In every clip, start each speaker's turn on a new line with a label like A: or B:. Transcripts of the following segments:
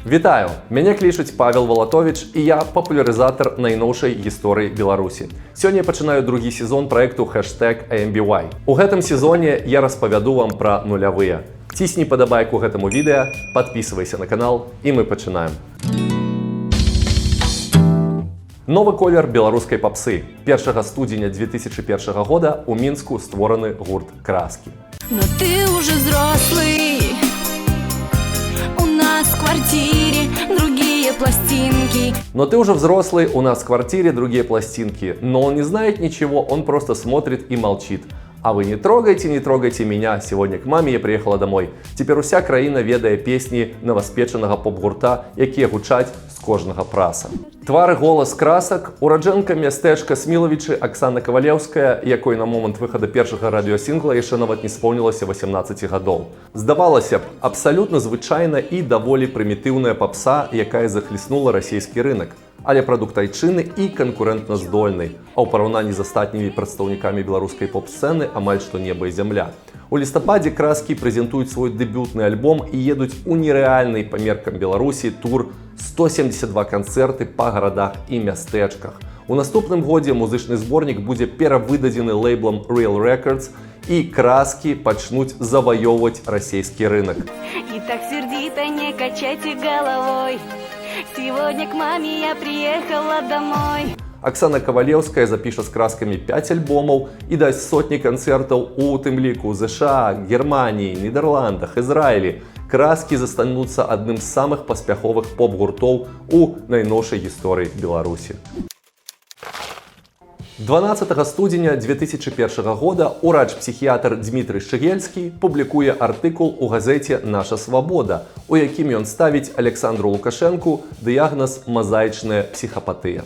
A: Вітаю! Мяне клічуць Павел Валатович і я папулярызатар найноўшай гісторыі Беларусі. Сёння я пачынаю другі сезон праекту #AMBY. У гэтым сезоне я распавяду вам пра нулявыя. Цісні падабайку гэтаму відэа, падпісывайся на канал і мы пачынаем. Новы колер беларускай папсы. 1 студзеня 2001 года у Мінску створаны гурт «Краски».
B: Но ты уже взрослый, у нас в квартире другие пластинки.
A: Но ты уже взрослый, у нас в квартире другие пластинки. Но он не знает ничего, он просто смотрит и молчит. А вы не трогайте меня, сегодня к маме я приехала домой. Теперь уся краіна ведае песні новаспечанага поп-гурта, якія гучаць з кожнага праса. Твар і голас красак, ураджэнка мястэчка Смілавічы Аксана Кавалеўская, якой на момант выхада першага радыёсінгла яшчэ нават не споўнілася 18 гадоў. Здавалася б, абсалютна звычайна і даволі прымітыўная папса, якая захліснула расійскі рынок. Але прадукт айчыны і канкурэнтна здольны, а ў параўнанні з астатнімі прадстаўнікамі беларускай поп-сцэны амаль што неба і зямля. У лістападзе Краскі прэзентуюць свой дэбютны альбом і едуць у нерэальнай па меркам Беларусі тур 172 канцэрты па гарадах і мястэчках. У наступным годзе музычны зборнік будзе перавыдадзены лейблам Real Records і Краскі пачнуць заваёўваць расійскі рынок.
B: И так сердито не качайте головой. Сегодня к маме я приехала домой.
A: Аксана Кавалеўская запіша з Краскамі 5 альбомаў і дасць сотні канцэртаў у тым ліку ў ЗША, Германіі, Нідерландах, Ізраілі. Краскі застануцца адным з самых паспяховых поп-гуртоў у найноўшай гісторыі Беларусі. 12 студзеня 2001 года урач-псіхіятр Дмітрый Шыгельскі публікуе артыкул у газеце «Наша свабода», у якім ён ставіць Александру Лукашэнку дыягназ «мазаічная псіхапатыя».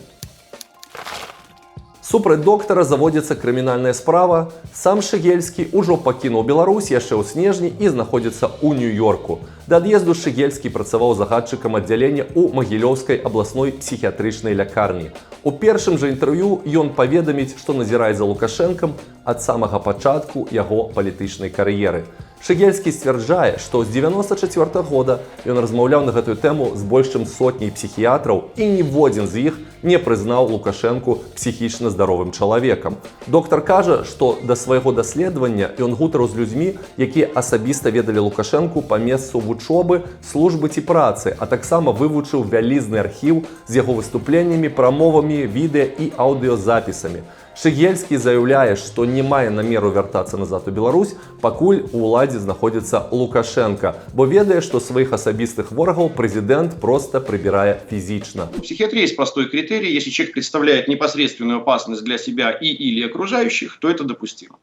A: Супраць доктара заводзіцца крымінальная справа. Сам Шыгельскі ўжо пакінуў Беларусь яшчэ ў снежні і знаходзіцца ў Нью-Йорку. Да ад'езду Шыгельскі працаваў загадчыкам аддзялення ў Магілёўскай абласной псіхіятрычнай лякарні. У першым жа інтэрв'ю ён паведаміць, што назірае за Лукашэнкам ад самага пачатку яго палітычнай кар'еры. Шыгельскі сцвярджае, што з 1994 года ён размаўляў на гэтую тэму з больш чым сотняй псіхіятраў і ніводзін з іх не прызнаў Лукашэнку псіхічна здаровым чалавекам. Доктар кажа, што да свайго даследавання ён гутарыў з людзьмі, якія асабіста ведалі Лукашэнку па месцу вучобы, службы ці працы, а таксама вывучыў вялізны архіў з яго выступленнямі, прамовамі, відэа і аўдыёзапісамі. Шыгельскі заяўляе, што не мае намеру вяртацца назад у Беларусь, пакуль у ўладзе знаходзіцца Лукашенко, бо ведае, што сваіх асабістых ворагаў прэзідэнт проста прыбірае фізічна.
C: В психиатрии есть простой критерий. Если человек представляет непосредственную опасность для себя или окружающих, то это допустимо.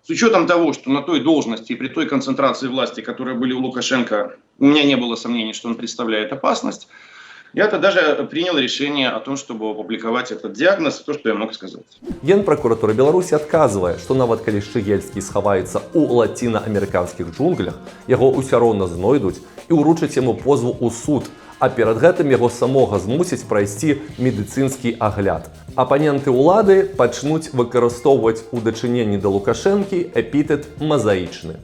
C: С учетом того, что на той должности и при той концентрации власти, которые были у Лукашенко, у меня не было сомнений, что он представляет опасность, я-то даже принял решение о том, чтобы опубликовать этот диагноз, то, что я мог сказать.
A: Генпракуратура Беларусі адказвае, што нават калі Шыгельскі схаваецца ў лацінаамерыканскіх джунглях, яго ўсё роўна знойдуць і ўручаць яму позву ў суд, а перад гэтым яго самога змусяць прайсці медыцынскі агляд. Апаненты ўлады пачнуць выкарыстоўваць у дачыненні да Лукашэнкі эпітэт «мазаічны».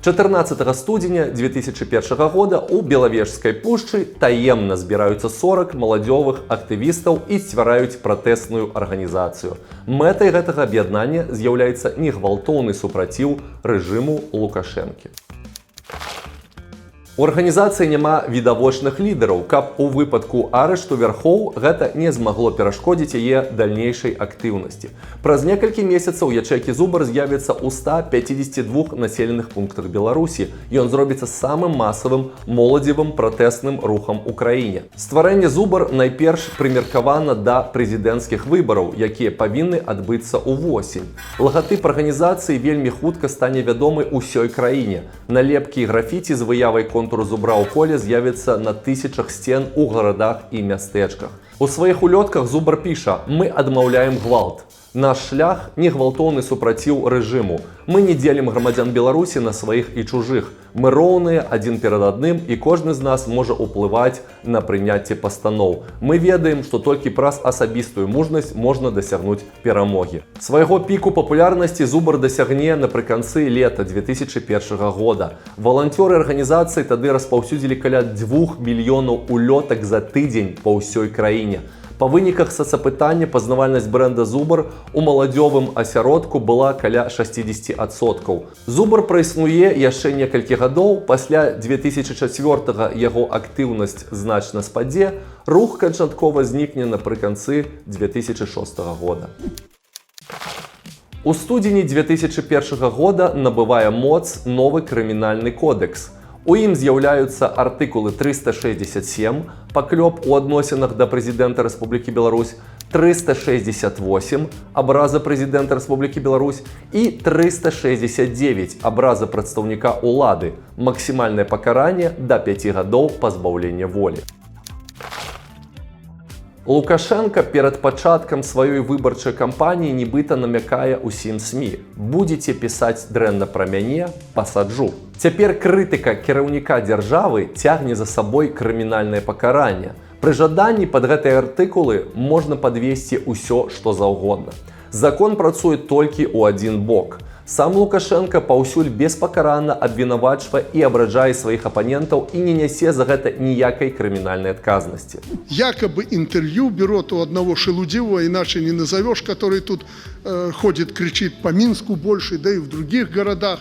A: 14 студзеня 2001 года у Белавежскай пушчы таемна збіраюцца 40 маладзёвых актывістаў і ствараюць пратэсную арганізацыю. Мэтай гэтага аб'яднання з'яўляецца негвалтоўны супраціў рэжыму Лукашэнкі. У арганізацыі няма відавочных лідараў, каб у выпадку арышту вярхоў гэта не змагло перашкодзіць яе дальнейшай актыўнасці. Праз некалькі месяцаў ячэйкі «Зубар» з'явіцца ў 152 населеных пунктах Беларусі. Ён зробіцца самым масавым моладзевым пратэсным рухам у краіне. Стварэнне «Зубар» найперш прымеркавана да прэзідэнцкіх выбараў, якія павінны адбыцца ўвосень. Лагатып арганізацыі вельмі хутка стане вядомы ўсёй краіне. Налепкі і графіці з выявай контуру зубра ў поле з'явіцца на тысячах сцен у гарадах і мястэчках. У сваіх улётках «Зубар» піша: «Мы адмаўляем гвалт». Наш шлях не гвалтоўны супраціў рэжыму. Мы не дзелім грамадзян Беларусі на сваіх і чужых. Мы роўныя адзін перад адным, і кожны з нас можа ўплываць на прыняцце пастаноў. Мы ведаем, што толькі праз асабістую мужнасць можна дасягнуць перамогі. Свайго піку папулярнасці Зубар дасягне напрыканцы лета 2001 года. Валанцёры арганізацыі тады распаўсюдзілі каля 2 мільёнаў улётак за тыдзень па ўсёй краіне. Па выніках сацапытання пазнавальнасць брэнда Зубар у маладзёвым асяродку была каля 60%. Зубар праіснуе яшчэ некалькі гадоў, пасля 2004 яго актыўнасць значна спадзе, рух канчаткова знікне напрыканцы 2006 года. У студзені 2001 года набывае моц новы крымінальны кодэкс. У ім з'яўляюцца артыкулы 367 паклёп у адносінах да прэзідэнта Рэспублікі Беларусь, 368 абраза прэзідэнта Рэспублікі Беларусь і 369 абраза прадстаўніка ўлады, максімальнае пакаранне да 5 гадоў пазбаўлення волі. Лукашенко перад пачаткам сваёй выбарчай кампаніі нібыта намякае ўсім СМІ: будзеце пісаць дрэнна пра мяне, пасаджу. Цяпер крытыка кіраўніка дзяржавы цягне за сабой крымінальнае пакаранне. Пры жаданні пад гэтыя артыкулы можна падвесці ўсё, што заўгодна. Закон працуе толькі ў адзін бок. Сам Лукашенко паўсюль беспакаранна абвінавачвае і абражае сваіх апанентаў і не нясе за гэта ніякай крымінальнай адказнасці.
D: Якобы интервью берут у одного Шелудева, иначе не назовешь, который тут ходит, кричит по Минску больше, да и в других городах.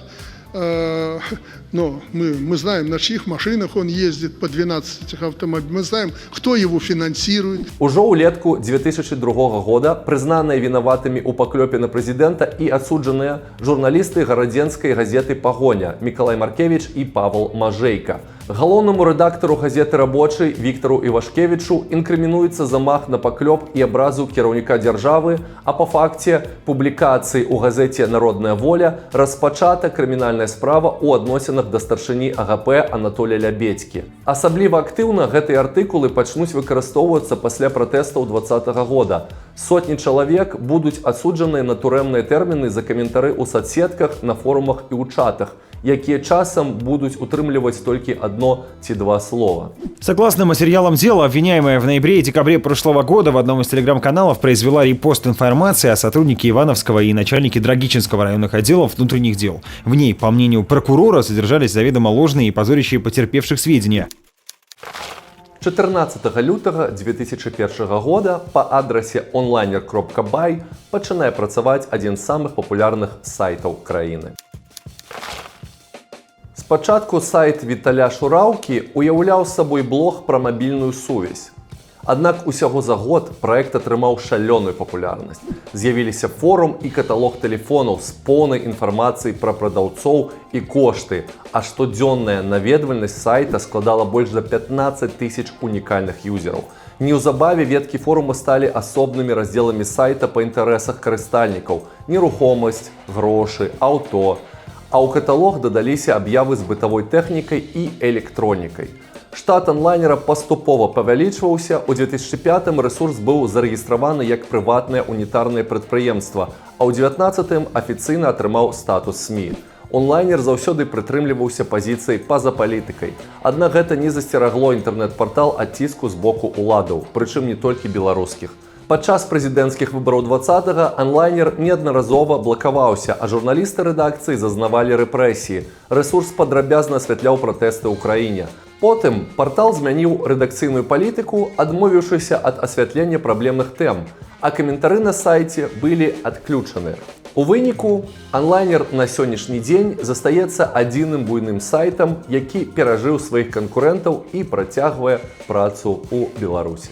D: Но мы знаем, на чьих машинах он ездит, по 12 автомобилям. Мы знаем, кто его финансирует.
A: Ужо ўлетку 2002 года прызнаныя вінаватымі ў паклёпе на прэзідэнта і адсуджаныя журналісты гарадзенскай газеты «Пагоня» Мікалай Маркевіч і Павел Мажэйка. Галоўнаму рэдактару газеты «Рабочий» Віктору Івашкевічу інкрымінуецца замах на паклёп і абразу кіраўніка дзяржавы, а па факце публікацыі ў газеце «Народная воля» распачата крымінальная справа ў адносінах да старшыні АГП Анатолія Лябедзькі. Асабліва актыўна гэтыя артыкулы пачнуць выкарыстоўвацца пасля пратэстаў 2020 года. Сотні чалавек будуць адсуджаныя на турэмныя тэрміны за каментары ў соцсетках, на форумах і ў чатах, якія часам будуць утрымліваць толькі одно ці два слова.
E: Согласно материалам дела, обвиняемая в ноябре и декабре прошлого года в одном из телеграм-каналов произвела репост информации о сотруднике Ивановского и начальнике Драгичинского районных отделов внутренних дел. В ней, по мнению прокурора, содержались заведомо ложные и позорящие потерпевших сведения.
A: 14 лютага 2001 года па адрасе onliner.by пачынае працаваць адзін з самых папулярных сайтаў краіны. Спачатку сайт Віталя Шураўкі уяўляў сабой блог пра мабільную сувязь. Аднак усяго за год праект атрымаў шалёную папулярнасць. З'явіліся форум і каталог тэлефонаў з поўнай інфармацыяй пра прадаўцоў і кошты, а штодзённая наведвальнасць сайта складала больш за 15 тысяч унікальных юзераў. Неўзабаве веткі форума сталі асобнымі раздзеламі сайта па інтарэсах карыстальнікаў: нерухомасць, грошы, аўто. А ў каталог дадаліся аб'явы з бытавой тэхнікай і электронікай. Штат онлайнера паступова павялічваўся. У 2005-м рэсурс быў зарэгістраваны як прыватнае унітарнае прадпрыемства, а ў 2019-м афіцыйна атрымаў статус СМІ. Онлайнер заўсёды прытрымліваўся пазіцыяй па-за палітыкай. Аднак гэта не засцерагло інтэрнэт-партал ад ціску з боку ўладаў, прычым не толькі беларускіх. Падчас прэзідэнцкіх выбараў 20-го онлайнер неаднаразова блакаваўся, а журналісты рэдакцыі зазнавалі рэпрэсіі. Рэсурс падрабязна асвятляў пратэсты ў краіне. Потым партал змяніў рэдакцыйную палітыку, адмовіўшыся ад асвятлення праблемных тэм, а каментары на сайце былі адключаны. У выніку, онлайнер на сённяшні дзень застаецца адзіным буйным сайтам, які перажыў сваіх канкурэнтаў і працягвае працу ў Беларусі.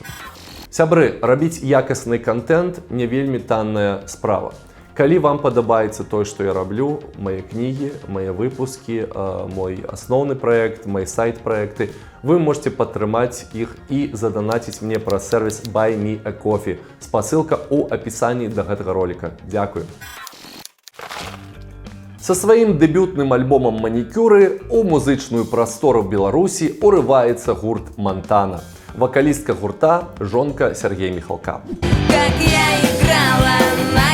A: Сябры, рабіць якасны контент не вельмі танная справа. Калі вам падабаецца тое, што я раблю, мае кнігі, мае выпускі, мой асноўны праект, мой сайт-праекты, вы можете падтрымаць іх і заданаціць мне праз сервіс Buy Me a Coffee. Спасылка ў апісанні да гэтага роліка. Дзякуй. Са сваім дэбютным альбомам «Манікюры» у музычную прастору Беларусі урываецца гурт «Монтана». Вокалистка гурта – жонка Сергея Михалка.
B: Как я играла на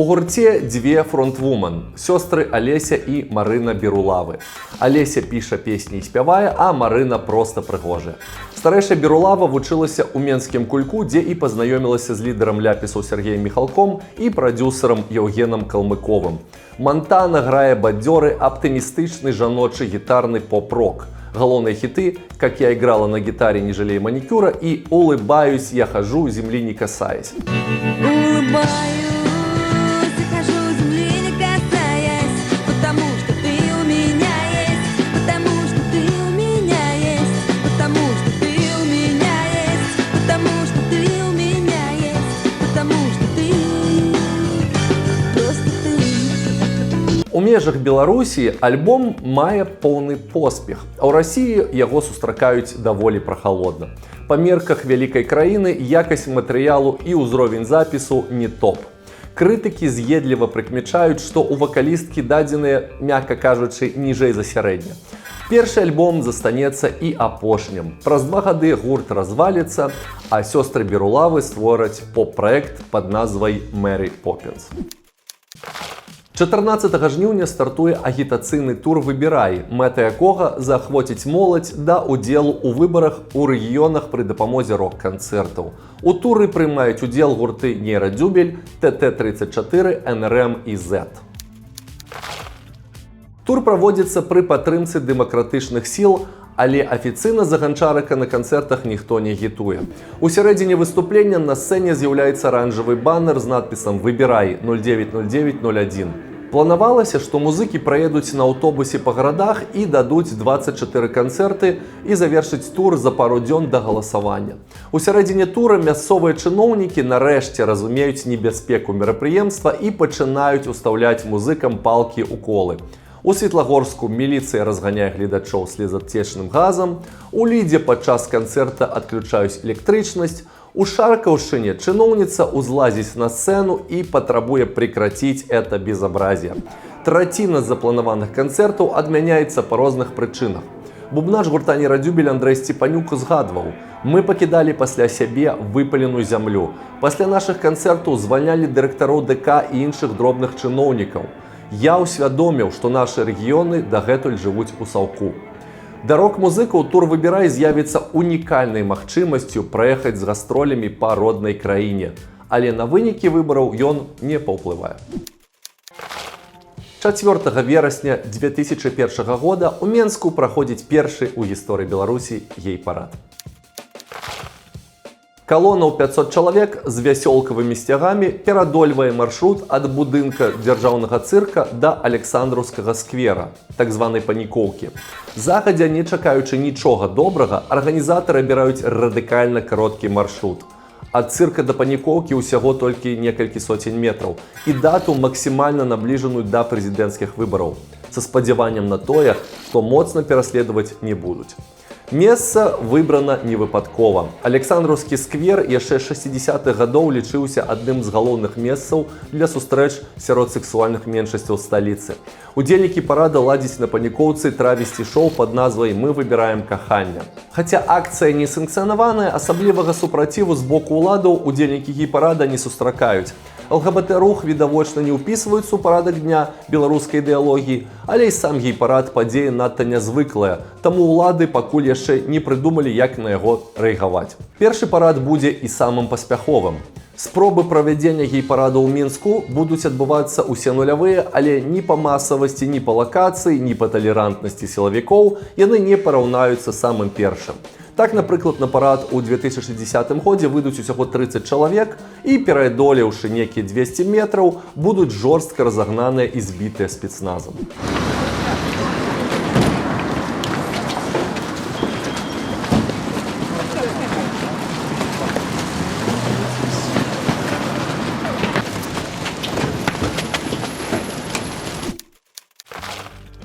A: У гурце две фронтвумен – сёстры Алеся і Марына Берулавы. Алеся піша песні і спявае, а Марына проста прыгожая. Старэйшая Берулава вучылася ў Менскім кульку, дзе і пазнаёмілася з лідарам ляпісаў Сергеем Міхалком і прадзюсарам Еўгенам Калмыковым. Монтана грае бадзёры, аптымістычны жаночы гітарны поп-рок. Галоўныя хіты «Как я играла на гитаре, не жалея маникюра» и «Улыбаюсь, я хожу, земли не касаясь». У межах Беларусі альбом мае поўны поспех, а ў Расіі яго сустракаюць даволі прахалодна. Па мерках вялікай краіны якасць матэрыялу і ўзровень запісу не топ. Крытыкі з'едліва прыкмячаюць, што ў вакалісткі дадзеныя, мякка кажучы, ніжэй за сярэдне. Першы альбом застанецца і апошнім. Праз 2 гады гурт разваліцца, а сёстры Берулавы створаць поп-праект пад назвай «Мэри Поппінс». 14 жніўня стартуе агітацыйны тур «Выбірай», мэта якога заахвоціць моладзь да ўдзелу ў выбарах у рэгіёнах пры дапамозе рок-канцэртаў. У туры прымаюць удзел гурты «Нейрадзюбель», «ТТ-34», «НРМ» і «Z». Тур праводзіцца пры падтрымцы дэмакратычных сіл, але афіцыйна за ганчарыка на канцэртах ніхто не агітуе. У сярэдзіне выступлення на сцэне з'яўляецца аранжавы баннер з надпісам «Выбірай 090901». Планавалася, што музыкі праедуць на аўтобусе па гарадах і дадуць 24 канцэрты і завершыць тур за пару дзён да галасавання. У сярэдзіне тура мясцовыя чыноўнікі нарэшце разумеюць небяспеку мерапрыемства і пачынаюць устаўляць музыкам палкі ў колы. У Светлагорску міліцыя разганяе гледачоў слезатечным газам, у Лідзе падчас канцэрта адключаюць электрычнасць, у Шаркаўшчыне чыноўніца узлазіць на сцэну і патрабуе прекраціць это безобразие. Траціна запланаваных канцэртаў адмяняецца па розных прычынах. Бубнач гурта «Нейрадзюбель» Андрэй Сцепанюк узгадваў: «Мы пакідалі пасля сябе выпаленую зямлю. Пасля нашых канцэртаў звальнялі дырэктароў ДК і іншых дробных чыноўнікаў. Я ўсвядоміў, што нашы рэгіёны дагэтуль жывуць у саўку». Да рок-музыкаў тур «Выбірай» з'явіцца унікальнай магчымасцю праехаць з гастролямі па роднай краіне, але на вынікі выбараў ён не паўплывае. 4 верасня 2001 года у Менску праходзіць першы ў гісторыі Беларусі гей-парад. Калона ў 500 чалавек з вясёлкавымі сцягамі перадольвае маршрут ад будынка дзяржаўнага цырка да Александраўскага сквера, так званай панікоўкі. Загадзя, не чакаючы нічога добрага, арганізатары абіраюць радыкальна кароткі маршрут. Ад цырка да панікоўкі ўсяго толькі некалькі соцень метраў і дату максімальна набліжаную да прэзідэнцкіх выбараў, са спадзяваннем на тое, што моцна пераследаваць не будуць. Месца выбрана невыпадкова. Александраўскі сквер яшчэ 60-х гадоў лічыўся адным з галоўных месцаў для сустрэч сярод сексуальных меншасцяў сталіцы. Удзельнікі парада ладзяць на панікоўцы травесці-шоу пад назвай «Мы выбіраем кахання». Хаця акцыя не санкцыянаваная, асаблівага супраціву з боку ўладаў удзельнікі гей-парада не сустракаюць. ЛГБТ-рух відавочна не ўпісваюцца ў парадак дня беларускай ідэалогіі, але і сам гей-парад падзея надта нязвыклая, таму ўлады пакуль яшчэ не прыдумалі, як на яго рэагаваць. Першы парад будзе і самым паспяховым. Спробы правядзення гей-парада ў Мінску будуць адбывацца ўсе нулявыя, але ні па масавасці, ні па лакацыі, ні па талерантнасці сілавікоў яны не параўнаюцца самым першым. Так, напрыклад, на парад у 2010 годзе выйдуць усяго 30 чалавек і, пераадолеўшы некія 200 метраў, будуць жорстка разагнаныя і збітыя спецназам.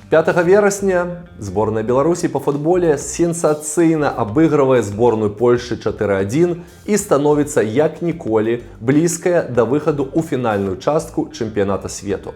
A: Пятага верасня зборная Беларусі па футболе сенсацыйна абыгрывае зборную Польшы 4-1 і становіцца як ніколі блізкая да выхаду ў фінальную частку чэмпіяната свету.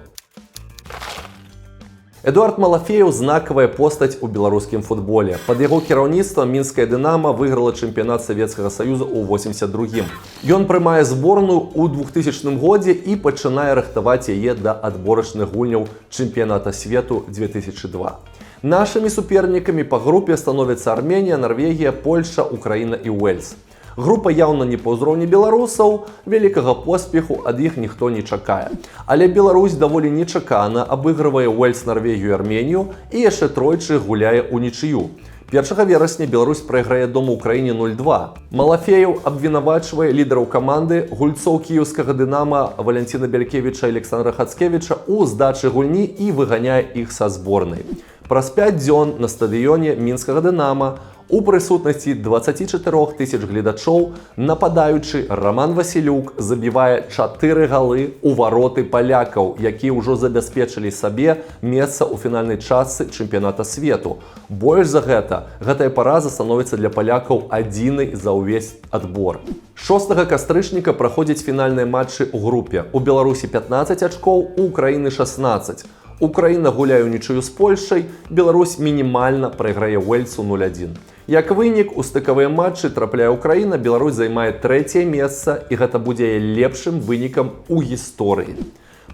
A: Эдуард Малафеев – знакавая постаць у беларускім футболе. Пад яго кіраўніцтвам мінская «Дынама» выйграла чэмпіянат Савецкага Саюза ў 82-м. Ён прымае зборную ў 2000 годзе і пачынае рыхтаваць яе да адборачных гульняў чэмпіяната свету 2002. Нашымі супернікамі па групе становяцца Арменія, Норвегія, Польша, Украіна і Уэльс. Група яўна не па ўзроўні беларусаў, вялікага поспеху ад іх ніхто не чакае. Але Беларусь даволі нечакана абыгрывае Уэльс, Норвегію і Арменію і яшчэ тройчы гуляе ўнічыю. 1 верасня Беларусь прайграе дома ўкраіне 0-2. Малафеев абвінавачвае лідараў каманды, гульцоў кіеўскага «Дынама» Валянціна Бялькевіча і Александра Хацкевіча ў здачы гульні і выганяе іх са зборнай. Праз 5 дзён на стадыёне мінскага «Дынама» у прысутнасці 24 тысяч гледачоў нападаючы Роман Васілюк забівае 4 галы ў вароты палякаў, якія ўжо забяспечылі сабе месца ў фінальнай частцы чэмпіяната свету. Больш за гэта, гэтая параза становіцца для палякаў адзінай за ўвесь адбор. 6 кастрычніка праходзяць фінальныя матчы ў групе. У Беларусі 15 ачкоў, у Украіны 16. Украіна гуляе ўнічыю з Польшай, Беларусь мінімальна прайграе Уэльсу 0-1. Як вынік, у стыкавыя матчы трапляе Украіна, Беларусь займае 3-е месца і гэта будзе лепшым вынікам у гісторыі.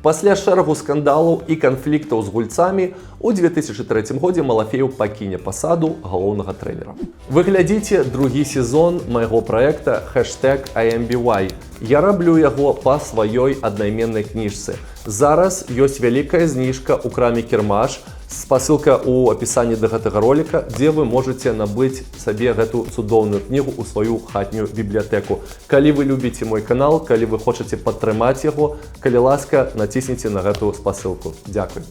A: Пасля шэрагу скандалаў і канфліктаў з гульцамі у 2003 годзе Малафеев пакіне пасаду галоўнага трэнера. Вы глядзіце другі сезон майго праекта #IMBY. Я раблю яго па сваёй аднайменнай кніжцы. Зараз ёсць вялікая зніжка ў краме Кірмаш, спасылка ў апісанні да гэтага роліка, дзе вы можаце набыць сабе гэту цудоўную кнігу ў сваю хатнюю бібліятэку. Калі вы любіце мой канал, калі вы хочаце падтрымаць яго, калі ласка, націсніце на гэту спасылку. Дзякуй.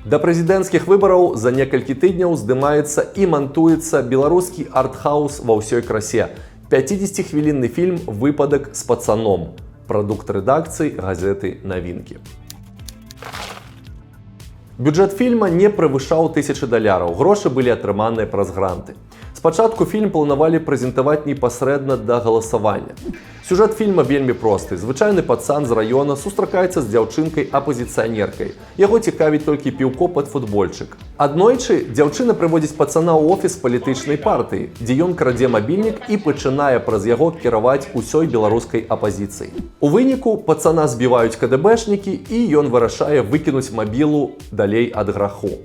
A: Да прэзідэнцкіх выбараў за некалькі тыдняў здымаецца і мантуецца беларускі артхаус ва ўсёй красе. 50-хвілінны фільм «Выпадак з пацаном». Прадукт рэдакцыі газеты «Навінкі». Бюджэт фільма не превышаў $1000. Грошы былі атрыманыя праз гранты. Спачатку фільм планавалі прэзентаваць непасрэдна да галасавання. Сюжэт фільма вельмі просты. Звычайны пацан з раёна сустракаецца з дзяўчынкай-апазіцыянеркай. Яго цікавіць толькі піўко пад футбольчык. Аднойчы дзяўчына прыводзіць пацана ў офіс палітычнай партыі, дзе ён крадзе мабільнік і пачынае праз яго кіраваць усёй беларускай апазіцыяй. У выніку пацана збіваюць КДБшнікі і ён вырашае выкінуць мабілу далей ад граху.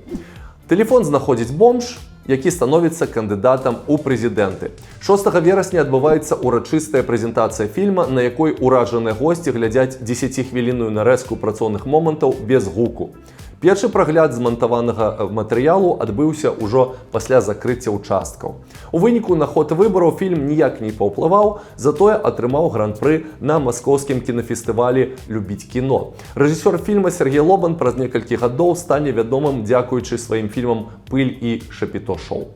A: Тэлефон знаходзіць бомж, які становіцца кандыдатам у прэзідэнты. 6 верасня адбываецца урачыстая прэзентацыя фільма, на якой уражаныя госці глядзяць 10-хвілінную нарэзку працоўных момантаў без гуку. Першы прагляд змантаванага матэрыялу адбыўся ўжо пасля закрыцця ўчасткаў. У выніку на ход выбараў фільм ніяк не паўплываў, затое атрымаў гран-пры на маскоўскім кінафестывалі «Любіць кіно». Рэжысёр фільма Сергей Лобан праз некалькі гадоў стане вядомым дзякуючы сваім фільмам «Пыль і шапіто-шоу».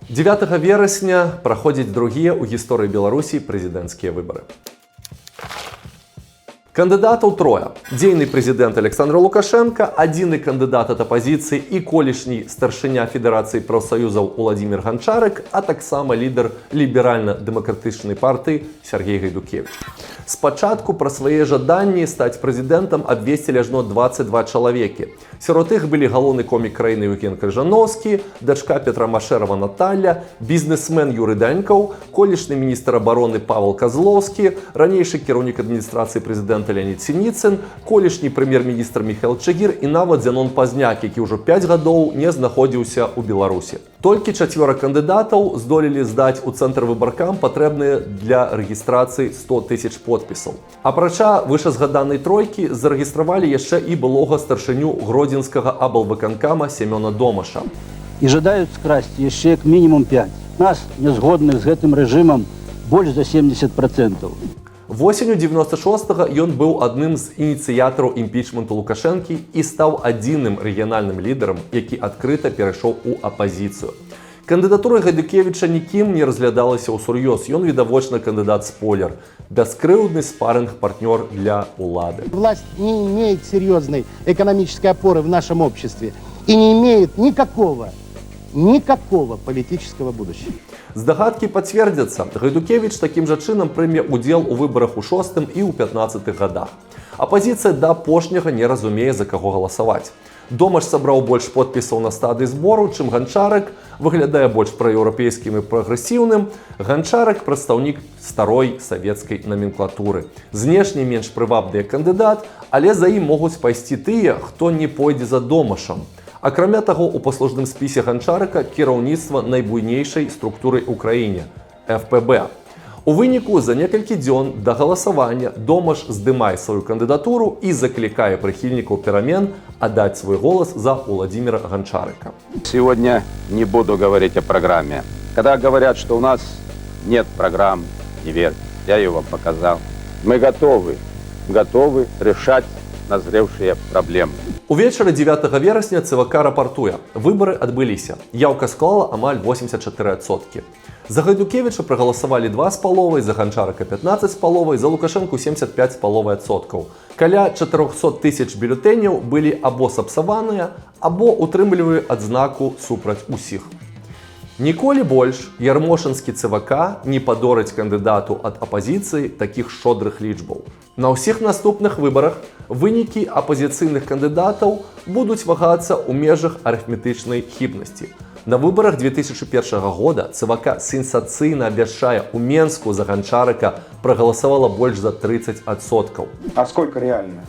A: 9 верасня праходзяць другія ў гісторыі Беларусі прэзідэнцкія выбары. Кандыдатаў трое. Дзейны прэзідэнт Александр Лукашенко, адзіны кандыдат ад апазіцыі і колішні старшыня Федэрацыі прафсаюзаў Уладзімір Ганчарык, а таксама лідар ліберальна-дэмакратычнай партыі Сергей Гайдукевіч. Спачатку пра свае жаданні стаць прэзідэнтам абвесцілі ажно 22 чалавекі. Сярод іх былі галоўны комік краіны Евген Крыжановскі, дачка Петра Машэрава Наталля, бізнесмен Юрый Данькаў, колішні міністр абароны Павел Козловскі, ранейшы кіраўнік адміністрацыі прэзідэнта Леонид Синіцын, колішні прэм'ер-міністр Міхаил Чагір і нават Зянон Пазняк, які ўжо 5 гадоў не знаходзіўся ў Беларусі. Толькі 4 кандыдатаў здолелі здаць у цэнтр выбаркам патрэбныя для рэгістрацыі 100 000 подпісаў. Апрача вышазгаданай тройкі зарэгістравалі яшчэ і былога старшыню гродзенскага аблвыканкама Семёна Домаша.
F: І жадаюць скрасці яшчэ як мінімум 5. Нас, нязгодных з гэтым рэжымам, больш за 70%.
A: Восенню 96-го ён быў адным з ініцыятараў імпічменту Лукашэнкі і стаў адзіным рэгіянальным лідарам, які адкрыта перайшоў у апазіцыю. Кандыдатура Гайдукевіча нікім не разглядалася ўсур'ёз. Ён відавочна кандыдат-спойлер, бяскрыўдны спарринг-партнёр для улады.
G: Власть не имеет серьезной экономической опоры в нашем обществе и не имеет никакого никакого политического будущего.
A: Здагадкі пацвердзяцца. Гайдукевіч такім жа чынам прыме ўдзел у выбарах у 6-м і ў 15-х гадах. Апазіцыя да апошняга не разумее, за каго галасаваць. Домаш сабраў больш подпісаў на стадыі збору, чым Ганчарык, выглядае больш праеўрапейскім і прагрэсіўным. Ганчарык – прадстаўнік старой савецкай наменклатуры. Знешне менш прывабны кандыдат, але за ім могуць пайсці тыя, хто не пойдзе за Домашам. Акрамя таго, у паслужным спісе Ганчарыка кіраўніцтва найбуйнейшай структуры ў краіне – ФПБ. У выніку за некалькі дзён да галасавання Домаш здымае сваю кандыдатуру і заклікае прыхільнікаў перамен аддаць свой голас за Владимира Гончарыка.
H: Сегодня не буду говорить о программе. Когда говорят, что у нас нет программ, не верьте. Я ее вам показал. Мы готовы решать назревшие проблемы.
A: Увечары 9 верасня ЦВК рапартуе. Выбары адбыліся. Яўка склала амаль 84%. За Гайдукевіча прагаласавалі 2,5%, за Ганчарыка 15,5%, за Лукашэнку 75,5%. Каля 400 тысяч бюлетэняў былі або сапсаваныя, або утрымлівалі адзнаку супраць усіх. Ніколі больш ярмошынскі ЦВК не падорыць кандыдату ад апазіцыі такіх шчодрых лічбаў. На ўсіх наступных выбарах вынікі апазіцыйных кандыдатаў будуць вагацца ў межах арыфметычнай хібнасці. На выборах 2001 года ЦВК сенсацыйна абвяшчае, у Менску за Гончарыка проголосовало больше за 30%.
I: А сколько реально?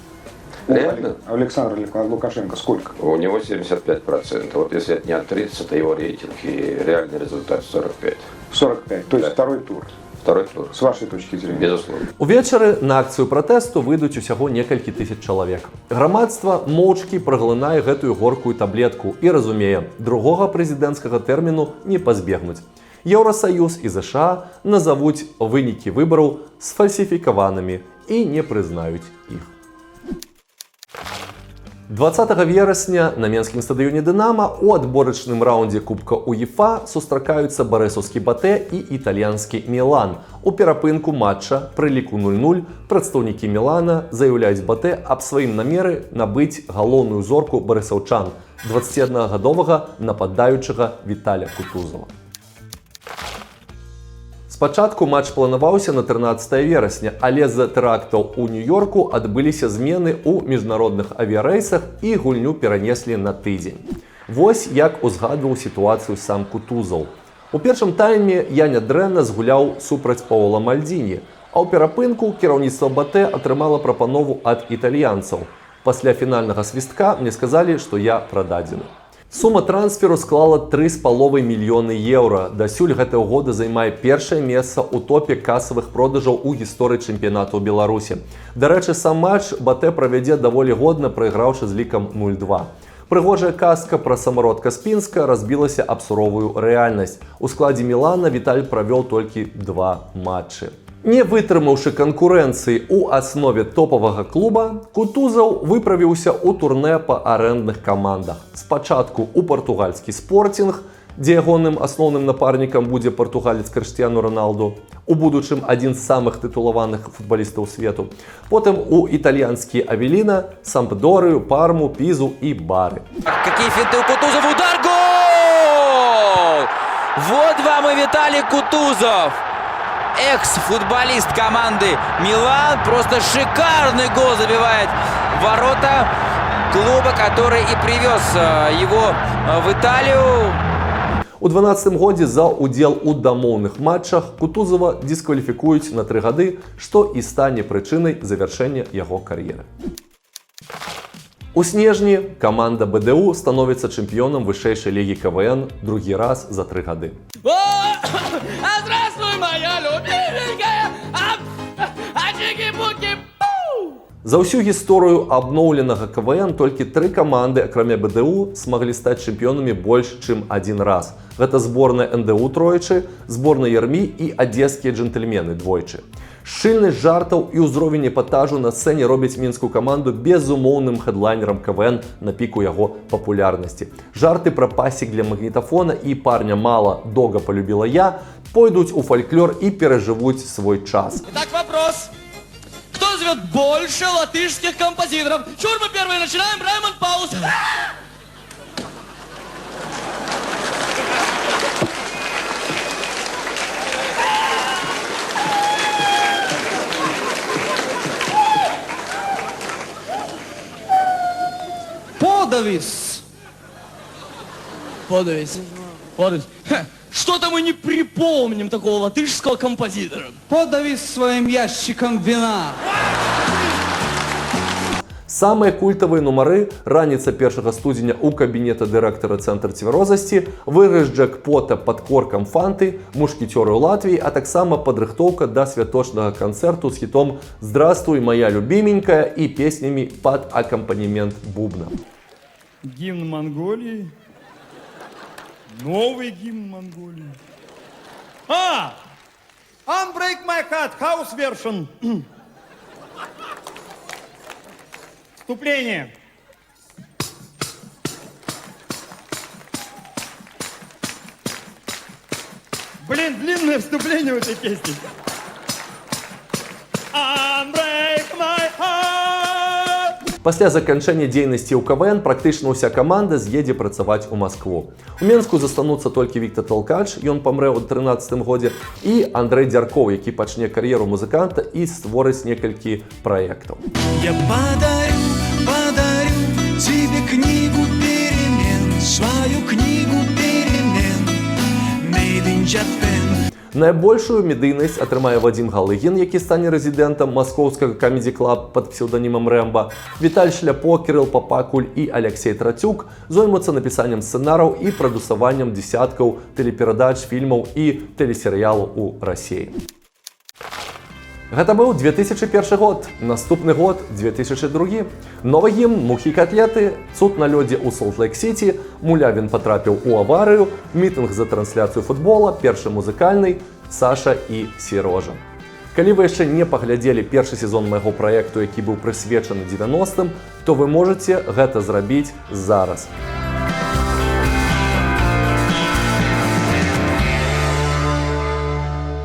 H: Реально?
I: Александр Лукашенко сколько?
H: У него 75%. Вот если отнять 30, это его рейтинг, и реальный результат 45.
I: 45, то есть
H: Да.
I: второй тур.
H: Второй тур.
I: С вашей точки зрения?
H: Безусловно.
A: Увечары на акцыю пратэсту выйдуць усяго некалькі тысяч чалавек. Грамадства моўчкі праглынае гэтую горкую таблетку і разумее, другога прэзідэнцкага тэрміну не пазбегнуць. Еўрасаюз і ЗША назавуць вынікі выбараў сфальсіфікаванымі і не прызнаюць іх. 20 верасня на Менскім стадыёне «Дынама» у адборачным раўндзе Кубка УЕФА сустракаюцца барэсаўскі «Батэ» і італьянскі «Мілан». У перапынку матча пры ліку 0-0 прадстаўнікі «Мілана» заяўляюць «Батэ» аб сваім намеры набыць галоўную зорку барэсаўчан – 21-гадовага нападаючага Віталя Кутузова. Спачатку матч планаваўся на 13 верасня, але з-за тэрактаў у Нью-Йорку адбыліся змены ў міжнародных авіярэйсах і гульню перанеслі на тыдзень. Вось як узгадваў сітуацыю сам Кутузаў. У першым тайме я нядрэнна згуляў супраць Паўла Мальдзіні, а ў перапынку кіраўніцтва «Батэ» атрымала прапанову ад італьянцаў. Пасля фінальнага свістка мне сказалі, што я прададзены. Сума трансферу склала 3,5 мільёны еўра. Дасюль гэтага года займае першае месца ў топе касавых продажаў у гісторыі чэмпіянату Беларусі. Дарэчы, сам матч «Батэ» правядзе даволі годна, прайграўшы з лікам 0-2. Прыгожая казка пра самарод Каспінска разбілася аб суровую рэальнасць. У складзе «Мілана» Віталь правёў толькі 2 матчы. Не вытрымаўшы канкурэнцыі ў аснове топавага клуба, Кутузаў выправіўся ў турнэ па арэндных камандах. Спачатку ў партугальскі «Спортінг», дзе ягоным асноўным напарнікам будзе партугалец Крыштыяну Роналду, у будучым адзін з самых тытулаваных футбалістаў свету. Потым у італьянскі «Авеліна», Сампдорыю, Парму, Пізу і Бары.
J: Какие финты у Кутузова, удар, гол! Вот вам и Виталий Кутузов! Экс-футболист команды «Милан» просто шикарный гол забивает в ворота клуба, который и привез его в Италию.
A: У 12-м годзе за удзел у дамоўных матчах Кутузова дыскваліфікуюць на 3 гады, што і стане прычынай завяршэння яго кар'еры. У снежні каманда БДУ становіцца чэмпіёнам вышэйшай лігі КВН другі раз за 3 гады.
J: Здравствуй, моя любименькая!
A: За ўсю гісторыю абноўленага КВН толькі 3 каманды, акрамя БДУ, смаглі стаць чэмпіёнамі больш, чым 1 раз. Гэта зборная НДУ тройчы, зборная Ярмі і адзескія джентльмены двойчы. Шчыльнасць жартаў і ўзровень эпатажу на сцэне робяць мінскую каманду безумоўным хэдлайнерам КВН на піку яго папулярнасці. Жарты пра пасек для магнітафона і парня мала дога полюбіла я пойдуць у фальклор і перажывуць свой час.
J: Итак, вопрос. Кто зовет больше латышских композиторов? Чур, мы первые начинаем. Раймонд Паулс.
K: Подавись. Подавись. Подавись. Что-то мы не припомним такого латышского композитора. Подавись своим ящиком вина.
A: Самыя культавыя нумары раніца 1 студзеня ў кабінета дырэктара цэнтр цвярозасці, выйгрыш джэкпота пад коркам фанты, мушкецёры ў Латвіі, а таксама падрыхтоўка да святочнага канцэрту з хітом «Здравствуй, моя любименькая» і песнямі пад акампанемент бубна.
K: Гимн Монголии. Новый гимн Монголии. Unbreak my heart, house version. Вступление. Блин, длинное вступление в этой песне. Unbreak my heart.
A: Пасля заканчэння дзейнасці ў КВН практычна ўся каманда з'едзе працаваць у Маскву. У Менску застануцца толькі Віктор Толкач, ён памрэ ў 13-м годзе, і Андрэй Дзяркоў, які пачне кар'еру музыканта і створыць некалькі праектаў.
K: Я подарю тебе книгу перемен, свою книгу перемен, Made in Japan.
A: Найбольшую медыйнасць атрымае Вадзім Галыгін, які стане рэзідэнтам маскоўскага камедзі-клаб пад псеўданімам Рэмба. Віталь Шляпо, Кірыл Папакуль і Алексей Трацюк зоймуцца напісаннем сцэнараў і прадусаваннем дзесяткаў тэлеперадач, фільмаў і тэлесерыялаў у Расіі. Гэта быў 2001 год, наступны год 2002. Новы гімн, мухі катлеты, цуд на лёдзе ў Солт-Лейк-Сіці, Мулявін патрапіў у аварыю, мітынг за трансляцыю футбола, першы музыкальны, Саша і Серожа. Калі вы яшчэ не паглядзелі першы сезон майго праекту, які быў прысвечаны 90-м, то вы можаце гэта зрабіць зараз.